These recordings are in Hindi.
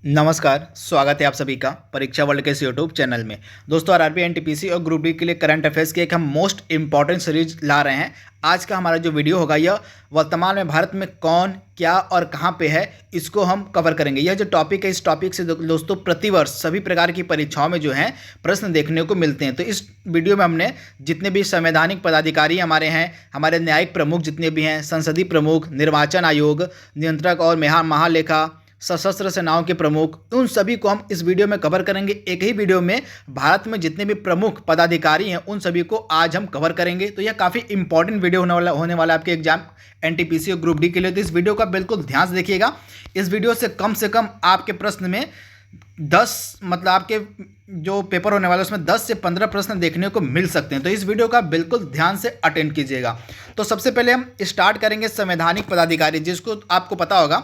नमस्कार, स्वागत है आप सभी का परीक्षा वर्ल्ड के इस यूट्यूब चैनल में। दोस्तों, आरआरबी एनटीपीसी और ग्रुप डी के लिए करंट अफेयर्स की एक हम मोस्ट इंपॉर्टेंट सीरीज ला रहे हैं। आज का हमारा जो वीडियो होगा यह वर्तमान में भारत में कौन, क्या और कहां पे है, इसको हम कवर करेंगे। यह जो टॉपिक है, इस टॉपिक से दोस्तों प्रतिवर्ष सभी प्रकार की परीक्षाओं में जो है प्रश्न देखने को मिलते हैं। तो इस वीडियो में हमने जितने भी संवैधानिक पदाधिकारी हमारे हैं, हमारे न्यायिक प्रमुख जितने भी हैं, संसदीय प्रमुख, निर्वाचन आयोग, नियंत्रक और महालेखा, सशस्त्र सेनाओं के प्रमुख, उन सभी को हम इस वीडियो में कवर करेंगे। एक ही वीडियो में भारत में जितने भी प्रमुख पदाधिकारी हैं उन सभी को आज हम कवर करेंगे। तो यह काफ़ी इंपॉर्टेंट वीडियो होने वाला आपके एग्जाम एनटीपीसी और ग्रुप डी के लिए। तो इस वीडियो का बिल्कुल ध्यान से देखिएगा। इस वीडियो से कम आपके प्रश्न में 10 मतलब आपके जो पेपर होने वाला है उसमें 10 से 15 प्रश्न देखने को मिल सकते हैं। तो इस वीडियो का बिल्कुल ध्यान से अटेंड कीजिएगा। तो सबसे पहले हम स्टार्ट करेंगे संवैधानिक पदाधिकारी, जिसको आपको पता होगा।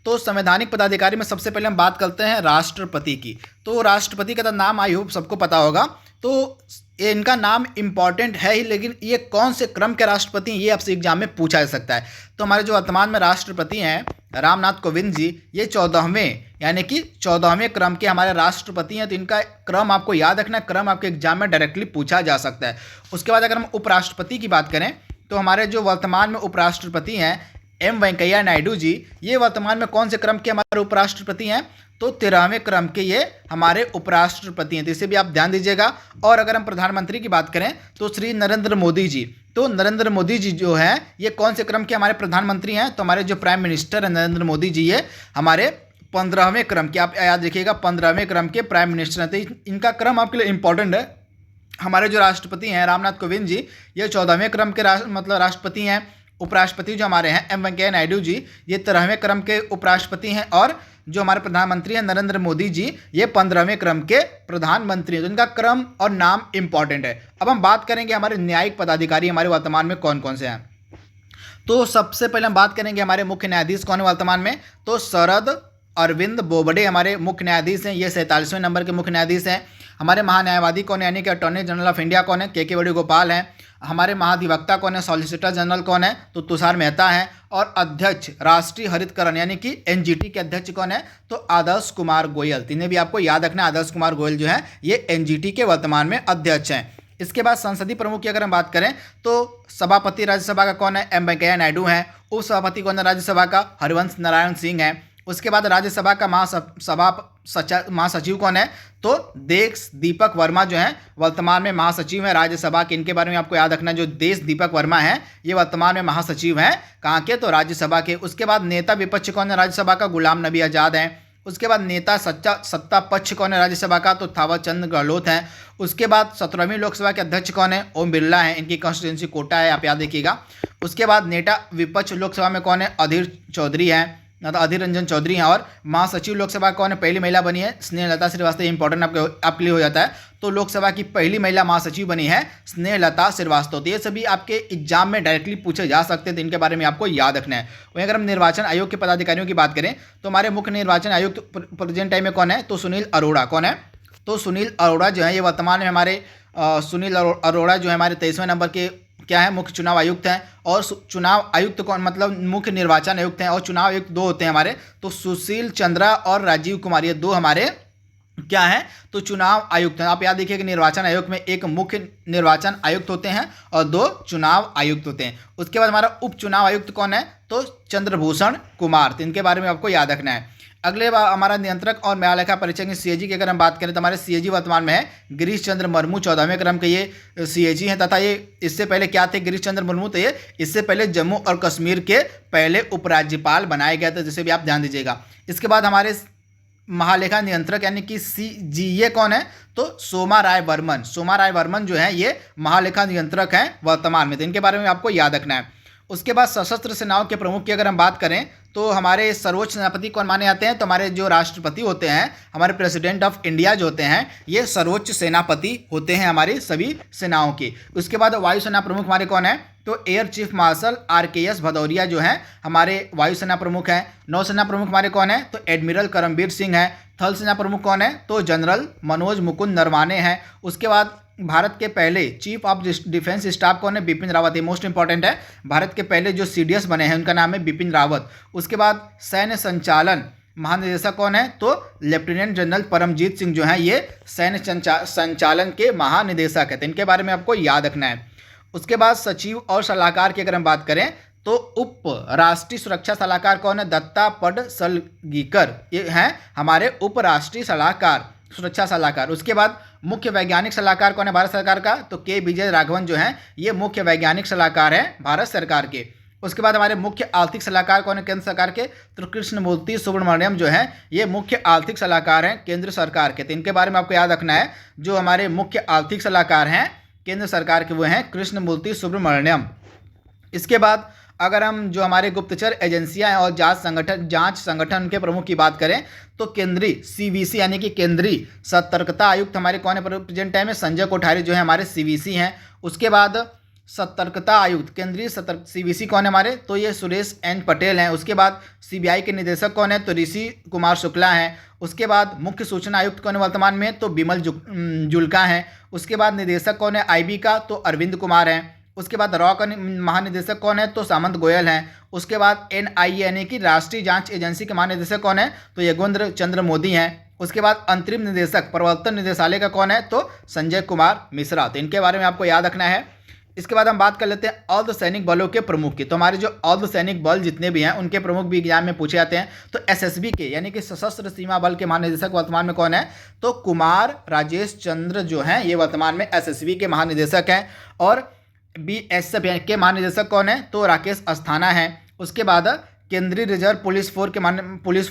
तो संवैधानिक पदाधिकारी में सबसे पहले हम बात करते हैं राष्ट्रपति की। तो राष्ट्रपति का तो नाम आई होप सबको पता होगा। तो इनका नाम इंपॉर्टेंट है ही, लेकिन ये कौन से क्रम के राष्ट्रपति हैं ये आपसे एग्जाम में पूछा जा सकता है। तो हमारे जो वर्तमान में राष्ट्रपति हैं रामनाथ कोविंद जी, ये 14वें क्रम के हमारे राष्ट्रपति हैं। तो इनका क्रम आपको याद रखना, क्रम आपके एग्जाम में डायरेक्टली पूछा जा सकता है। उसके बाद अगर हम उपराष्ट्रपति की बात करें तो हमारे जो वर्तमान में उपराष्ट्रपति हैं एम वेंकैया नायडू जी, ये वर्तमान में कौन से क्रम के हमारे उपराष्ट्रपति हैं? तो 13वें क्रम के ये हमारे उपराष्ट्रपति हैं। तो इसे भी आप ध्यान दीजिएगा। और अगर हम प्रधानमंत्री की बात करें तो श्री नरेंद्र मोदी जी, तो नरेंद्र मोदी जी जो हैं ये कौन से क्रम के हमारे प्रधानमंत्री हैं? तो हमारे जो प्राइम मिनिस्टर हैं नरेंद्र मोदी जी, ये हमारे 15वें क्रम के, आप याद रखिएगा 15वें क्रम के प्राइम मिनिस्टर हैं। तो इनका क्रम आपके लिए इंपॉर्टेंट है। हमारे जो राष्ट्रपति हैं रामनाथ कोविंद जी, ये 14वें क्रम के राष्ट्रपति हैं। उपराष्ट्रपति जो हमारे हैं एम वेंकैया नायडू जी, ये 13वें क्रम के उपराष्ट्रपति हैं। और जो हमारे प्रधानमंत्री हैं नरेंद्र मोदी जी, ये 15वें क्रम के प्रधानमंत्री हैं। तो इनका क्रम और नाम इंपॉर्टेंट है। अब हम बात करेंगे हमारे न्यायिक पदाधिकारी हमारे वर्तमान में कौन कौन से हैं। तो सबसे पहले हम बात करेंगे हमारे मुख्य न्यायाधीश कौन है वर्तमान में। तो शरद अरविंद बोबडे हमारे मुख्य न्यायाधीश हैं। ये 47वें नंबर के मुख्य न्यायाधीश हैं। हमारे महान्यायवादी कौन है, यानी कि अटॉर्नी जनरल ऑफ इंडिया कौन है? के वेणुगोपाल हैं। हमारे महाधिवक्ता कौन है, सॉलिसिटर जनरल कौन है? तो तुषार मेहता हैं। और अध्यक्ष राष्ट्रीय हरितकरण यानी कि एनजीटी के अध्यक्ष कौन है? तो आदर्श कुमार गोयल। इन्हें भी आपको याद रखना, आदर्श कुमार गोयल जो है ये एनजीटी के वर्तमान में अध्यक्ष हैं। इसके बाद संसदीय प्रमुख की अगर हम बात करें तो सभापति राज्यसभा का कौन है? एम वेंकैया नायडू हैं। उपसभापति कौन है राज्यसभा का? हरिवंश नारायण सिंह हैं। उसके बाद राज्यसभा का महासचिव कौन है? तो देश दीपक वर्मा जो है वर्तमान में महासचिव हैं राज्यसभा के। इनके बारे में आपको याद रखना, जो देश दीपक वर्मा है ये वर्तमान में महासचिव हैं कहाँ के? तो राज्यसभा के। उसके बाद नेता विपक्ष कौन है राज्यसभा का? गुलाम नबी आज़ाद हैं। उसके बाद नेता सत्ता पक्ष कौन है राज्यसभा का? तो थावर चंद गहलोत हैं। उसके बाद 17वीं लोकसभा के अध्यक्ष कौन है? ओम बिरला हैं। इनकी कॉन्स्टिट्यूंसी कोटा है, आप याद रखिएगा। उसके बाद नेता विपक्ष लोकसभा में कौन है? अधीर चौधरी हैं, अधीर रंजन चौधरी हैं। और महासचिव लोकसभा कौन है? पहली महिला बनी है स्नेहलता श्रीवास्तव। इंपॉर्टेंट आपके लिए हो जाता है। तो लोकसभा की पहली महिला महासचिव बनी है स्नेहलता श्रीवास्तव। तो ये सभी आपके एग्जाम में डायरेक्टली पूछे जा सकते हैं, तो इनके बारे में आपको याद रखना है। वहीं अगर हम निर्वाचन आयोग के पदाधिकारियों की बात करें तो हमारे मुख्य निर्वाचन आयुक्त प्रेजेंट टाइम में कौन है? तो सुनील अरोड़ा। कौन है? तो सुनील अरोड़ा जो है ये वर्तमान में हमारे सुनील अरोड़ा जो है हमारे 23वें नंबर के क्या है? मुख्य चुनाव आयुक्त हैं। और चुनाव आयुक्त कौन, मतलब मुख्य निर्वाचन आयुक्त हैं। और चुनाव आयुक्त 2 होते हैं हमारे, तो सुशील चंद्रा और राजीव कुमार, ये 2 हमारे क्या हैं? तो चुनाव आयुक्त हैं। आप याद देखिए कि निर्वाचन आयोग में एक मुख्य निर्वाचन आयुक्त होते हैं और 2 चुनाव आयुक्त होते हैं। उसके बाद हमारा उप चुनाव आयुक्त कौन है? तो चंद्रभूषण कुमार। तो इनके बारे में आपको याद रखना है। अगले बार हमारा नियंत्रक और न्यायलेखा परीक्षक सीएजी की अगर हम बात करें तो हमारे सीएजी वर्तमान में है गिरीश चंद्र मुर्मू। 14वें क्रम के ये सीएजी हैं। तथा ये इससे पहले क्या थे? गिरीश चंद्र मुर्मू, तो ये इससे पहले जम्मू और कश्मीर के पहले उपराज्यपाल बनाए गए थे, जिसे भी आप ध्यान दीजिएगा। इसके बाद हमारे महालेखा नियंत्रक यानी कि सीजीए कौन है? तो सोमा राय वर्मन। सोमा राय वर्मन जो है ये महालेखा नियंत्रक हैं वर्तमान में। तो इनके बारे में आपको याद रखना है। उसके बाद सशस्त्र सेनाओं के प्रमुख की अगर हम बात करें तो हमारे सर्वोच्च सेनापति कौन माने जाते हैं? तो हमारे जो राष्ट्रपति होते हैं, हमारे प्रेसिडेंट ऑफ इंडिया जो होते हैं, ये सर्वोच्च सेनापति होते हैं हमारी सभी सेनाओं के। उसके बाद वायुसेना प्रमुख हमारे कौन है? तो air chief marshal RKS Bhadauria जो हैं हमारे वायुसेना प्रमुख हैं। नौसेना प्रमुख हमारे कौन है? तो एडमिरल करमबीर सिंह हैं। थल सेना प्रमुख कौन है? तो जनरल मनोज मुकुंद नरवाने हैं। उसके बाद भारत के पहले चीफ ऑफ डिफेंस स्टाफ कौन है? बिपिन रावत। ये मोस्ट इंपॉर्टेंट है। भारत के पहले जो CDS बने हैं उनका नाम है बिपिन रावत। उसके बाद सैन्य संचालन महानिदेशक कौन है? तो लेफ्टिनेंट जनरल परमजीत सिंह जो है ये सैन्य संचालन के महानिदेशक है। तो इनके बारे में आपको याद रखना है। उसके बाद सचिव और सलाहकार की अगर हम बात करें तो उप राष्ट्रीय सुरक्षा सलाहकार कौन है? दत्ता पडसलगीकर, ये हैं हमारे उप राष्ट्रीय सलाहकार, सुरक्षा सलाहकार। उसके बाद मुख्य वैज्ञानिक सलाहकार कौन है भारत सरकार का? तो के विजय राघवन जो हैं ये मुख्य वैज्ञानिक सलाहकार हैं भारत सरकार के। उसके बाद हमारे मुख्य आर्थिक सलाहकार कौन है केंद्र सरकार के? तो कृष्णमूर्ति सुब्रमण्यम जो हैं ये मुख्य आर्थिक सलाहकार हैं केंद्र सरकार के। तो इनके बारे में आपको याद रखना है। जो हमारे मुख्य आर्थिक सलाहकार हैं केंद्र सरकार के वो हैं कृष्णमूर्ति सुब्रमण्यम। इसके बाद अगर हम जो हमारे गुप्तचर एजेंसियां हैं और जांच संगठन के प्रमुख की बात करें तो केंद्रीय सीवीसी यानी कि केंद्रीय सतर्कता आयुक्त हमारे कौन है प्रेजेंट टाइम में? संजय कोठारी जो है हमारे सीवीसी हैं। उसके बाद सतर्कता आयुक्त केंद्रीय सीवीसी कौन है हमारे? तो ये सुरेश एन पटेल हैं। उसके बाद सीबीआई के निदेशक कौन है? तो ऋषि कुमार शुक्ला हैं। उसके बाद मुख्य सूचना आयुक्त कौन है वर्तमान में? तो बिमल जुल्का हैं। उसके बाद निदेशक कौन है आईबी का? तो अरविंद कुमार हैं। उसके बाद रॉ का महानिदेशक कौन है? तो सामंत गोयल हैं। उसके बाद एनआईए यानी कि राष्ट्रीय जांच एजेंसी के महानिदेशक कौन है? तो योगेंद्र चंद्र मोदी हैं। उसके बाद अंतरिम निदेशक प्रवर्तन निदेशालय का कौन है? तो संजय कुमार मिश्रा। तो इनके बारे में आपको याद रखना है। इसके बाद हम बात कर लेते हैं अर्धसैनिक बलों के प्रमुख की। तो हमारे जो अर्धसैनिक बल जितने भी हैं उनके प्रमुख भी एग्जाम में पूछे जाते हैं। तो एसएसबी के यानी कि सशस्त्र सीमा बल के महानिदेशक वर्तमान में कौन है? तो कुमार राजेश चंद्र जो हैं ये वर्तमान में एसएसबी के महानिदेशक हैं। और बीएसएफ के महानिदेशक कौन है? तो राकेश अस्थाना हैं। उसके बाद केंद्रीय रिजर्व पुलिस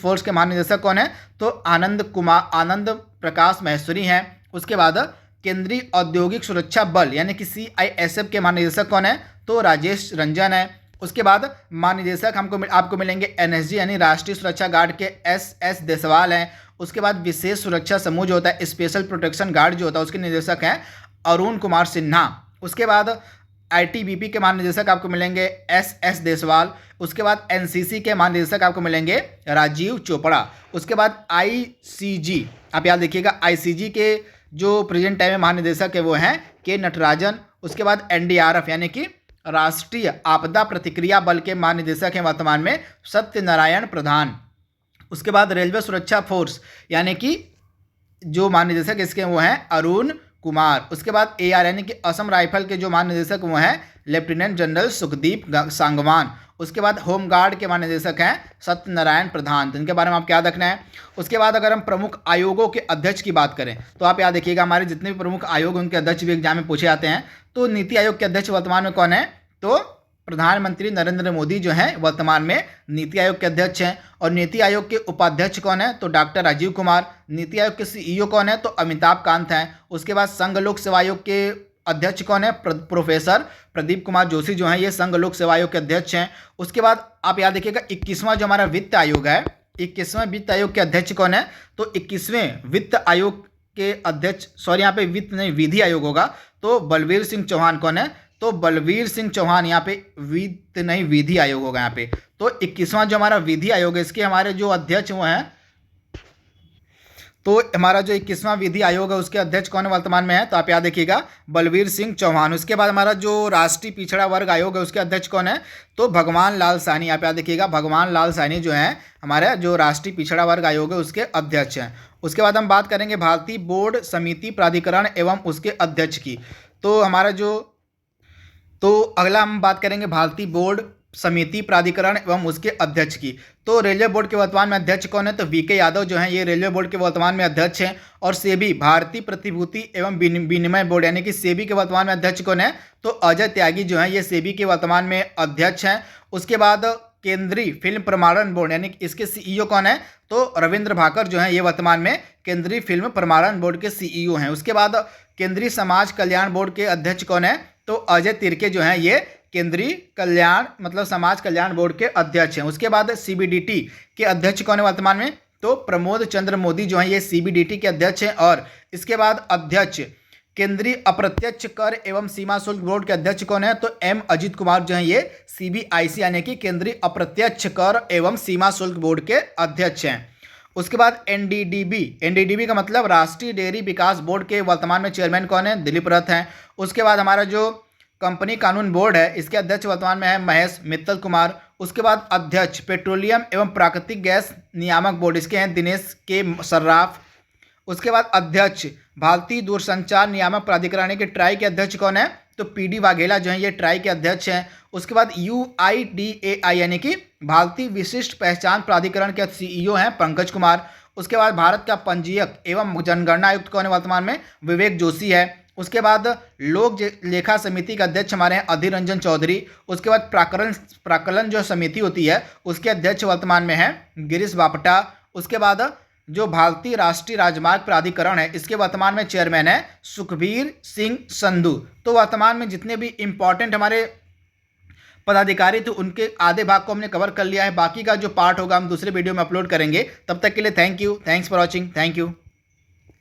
फोर्स के महानिदेशक कौन है? तो आनंद प्रकाश महेश्वरी हैं। उसके बाद केंद्रीय औद्योगिक सुरक्षा बल यानी कि सीआईएसएफ के महानिदेशक कौन है? तो राजेश रंजन है। उसके बाद महानिदेशक आपको मिलेंगे एनएसजी यानी राष्ट्रीय सुरक्षा गार्ड के एस देसवाल हैं। उसके बाद विशेष सुरक्षा समूह जो होता है स्पेशल प्रोटेक्शन गार्ड जो होता है उसके निदेशक हैं अरुण कुमार सिन्हा। उसके बाद आईटीबीपी के महानिदेशक आपको मिलेंगे एस देसवाल। उसके बाद एनसीसी के महानिदेशक आपको मिलेंगे राजीव चोपड़ा। उसके बाद आईसीजी आप याद देखिएगा, आईसीजी के जो प्रेजेंट टाइम में महानिदेशक है वो हैं के नटराजन। उसके बाद एनडीआरएफ यानी कि राष्ट्रीय आपदा प्रतिक्रिया बल के महानिदेशक हैं वर्तमान में सत्यनारायण प्रधान। उसके बाद रेलवे सुरक्षा फोर्स यानी कि जो महानिदेशक इसके वो हैं अरुण कुमार। उसके बाद एआर यानी कि असम राइफल के जो महानिदेशक वो हैं लेफ्टिनेंट जनरल सुखदीप सांगवान। उसके बाद होमगार्ड के महानिदेशक हैं सत्यनारायण प्रधान। तो इनके बारे में आपको याद रखना है। उसके बाद अगर हम प्रमुख आयोगों के अध्यक्ष की बात करें तो आप याद रखिएगा हमारे जितने भी प्रमुख आयोग उनके अध्यक्ष भी एग्जाम में पूछे जाते हैं। तो नीति आयोग के अध्यक्ष वर्तमान में कौन है? तो प्रधानमंत्री नरेंद्र मोदी जो हैं वर्तमान में नीति आयोग के अध्यक्ष हैं। और नीति आयोग के उपाध्यक्ष कौन है? तो डॉक्टर राजीव कुमार। नीति आयोग के सीईओ कौन है? तो अमिताभ कांत हैं। उसके बाद संघ लोक सेवा आयोग के अध्यक्ष कौन है? प्रोफेसर प्रदीप कुमार जोशी जो हैं ये संघ लोक सेवा आयोग के अध्यक्ष हैं। उसके बाद आप याद रखिएगा 21वां जो हमारा वित्त आयोग है, 21वें वित्त आयोग के अध्यक्ष कौन है? तो 21वें वित्त आयोग के अध्यक्ष यहाँ पे वित्त नहीं विधि आयोग होगा। तो बलवीर सिंह चौहान कौन है? तो बलवीर सिंह चौहान यहाँ पे वित्त नहीं विधि आयोग होगा यहाँ पे। तो 21वां जो हमारा विधि आयोग है इसके हमारे जो अध्यक्ष वो हैं तो हमारा जो 21वां विधि आयोग है उसके अध्यक्ष कौन वर्तमान में है? तो आप याद रखिएगा बलवीर सिंह चौहान। उसके बाद हमारा जो राष्ट्रीय पिछड़ा वर्ग आयोग है उसके अध्यक्ष कौन है? तो भगवान लाल साहनी। आप याद रखिएगा भगवान लाल साहनी जो है हमारे जो राष्ट्रीय पिछड़ा वर्ग आयोग है उसके अध्यक्ष हैं। उसके बाद हम बात करेंगे भारतीय बोर्ड समिति प्राधिकरण एवं उसके अध्यक्ष की। तो हमारा अगला हम बात करेंगे भारतीय बोर्ड समिति प्राधिकरण एवं उसके अध्यक्ष की। तो रेलवे बोर्ड के वर्तमान में अध्यक्ष कौन है? तो वीके यादव जो हैं ये रेलवे बोर्ड के वर्तमान में अध्यक्ष हैं। और सेबी भारतीय प्रतिभूति एवं विनिमय बोर्ड यानी कि सेबी के वर्तमान में अध्यक्ष कौन है? तो अजय त्यागी जो हैं ये सेबी के वर्तमान में अध्यक्ष हैं। उसके बाद केंद्रीय फिल्म प्रमाणन बोर्ड यानी कि इसके सीईओ कौन है? तो रविंद्र भाकर जो हैं ये वर्तमान में केंद्रीय फिल्म प्रमाणन बोर्ड के सीईओ हैं। उसके बाद केंद्रीय समाज कल्याण बोर्ड के अध्यक्ष कौन है? तो अजय तिर्के जो हैं ये केंद्रीय समाज कल्याण बोर्ड के अध्यक्ष हैं। उसके बाद सीबीडीटी के अध्यक्ष कौन है वर्तमान में? तो प्रमोद चंद्र मोदी जो हैं ये सीबीडीटी के अध्यक्ष हैं। और इसके बाद अध्यक्ष केंद्रीय अप्रत्यक्ष कर एवं सीमा शुल्क बोर्ड के अध्यक्ष कौन है? तो एम अजित कुमार जो हैं ये सीबीआईसी यानी कि केंद्रीय अप्रत्यक्ष कर एवं सीमा शुल्क बोर्ड के अध्यक्ष हैं। उसके बाद एनडीडीबी का मतलब राष्ट्रीय डेयरी विकास बोर्ड के वर्तमान में चेयरमैन कौन है? दिलीप रथ हैं। उसके बाद हमारा जो कंपनी कानून बोर्ड है इसके अध्यक्ष वर्तमान में है महेश मित्तल कुमार। उसके बाद अध्यक्ष पेट्रोलियम एवं प्राकृतिक गैस नियामक बोर्ड, इसके हैं दिनेश के सर्राफ। उसके बाद अध्यक्ष भारतीय दूरसंचार नियामक प्राधिकरण के ट्राई के अध्यक्ष कौन है, तो पीडी वाघेला जो है ये ट्राई के अध्यक्ष हैं। उसके बाद UIDAI यानी कि भारतीय विशिष्ट पहचान प्राधिकरण के CEO हैं पंकज कुमार। उसके बाद भारत का पंजीयक एवं जनगणना आयुक्त कौन है वर्तमान में, विवेक जोशी है। उसके बाद लोक लेखा समिति के अध्यक्ष हमारे हैं अधीर रंजन चौधरी। उसके बाद प्राकलन जो समिति होती है उसके अध्यक्ष वर्तमान में हैं गिरीश बापटा। उसके बाद जो भारतीय राष्ट्रीय राजमार्ग प्राधिकरण है इसके वर्तमान में चेयरमैन है सुखबीर सिंह संधू। तो वर्तमान में जितने भी इंपॉर्टेंट हमारे पदाधिकारी थे उनके आधे भाग को हमने कवर कर लिया है। बाकी का जो पार्ट होगा हम दूसरे वीडियो में अपलोड करेंगे। तब तक के लिए thank you, thanks for watching, thank you.